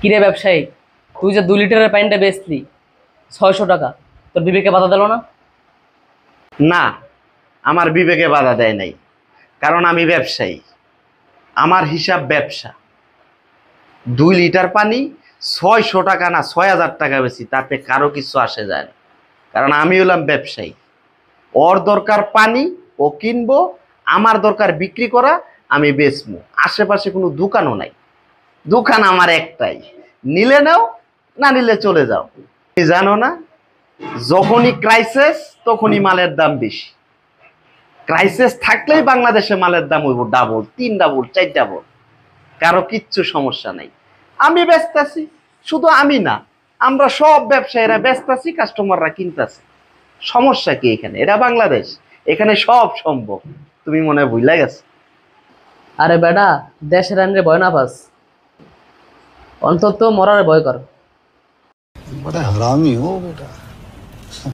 কিরে ব্যবসায়ী, তুই যে 2 লিটারের পানিটা বেচলি 600 টাকা, তোর বিবেকে বাধা দিল না? না, আমার বিবেকে বাধা দেয় নাই। কারণ আমি ব্যবসায়ী, আমার হিসাব ব্যবসা। 2 লিটার পানি 600 টাকা না 6,000 টাকা বেশি, তাতে কারো কিছু আসে যায় না। কারণ আমি হলাম ব্যবসায়ী। ওর দরকার পানি, ও কিনবো। আমার দরকার বিক্রি করা, আমি বেচবো। আশেপাশে কোনো দোকানও নাই। দোকান আমার একটাই, নিলে নাও, না নিলে চলে যাও। তুমি জানো না, যখনই ক্রাইসিস তখনই মালের দাম বেশি। ক্রাইসিস থাকলেই বাংলাদেশে মালের দাম হইব ডাবল, 3 ডাবল, 4 ডাবল। কারো কিচ্ছু সমস্যা নাই। আমি ব্যস্ত আছি, শুধু আমি না, আমরা সব ব্যবসায়ীরা ব্যস্ত আছি, কাস্টমাররা কিনতেছে। সমস্যা কি এখানে? এটা বাংলাদেশ, এখানে সব সম্ভব। তুমি মনে হয় ভুলে গেছো। আরে বেটা, দেশের আইনের ভয় না পাস, অন্তত মরার ভয় কর। बड़ा हरामी हो बेटा।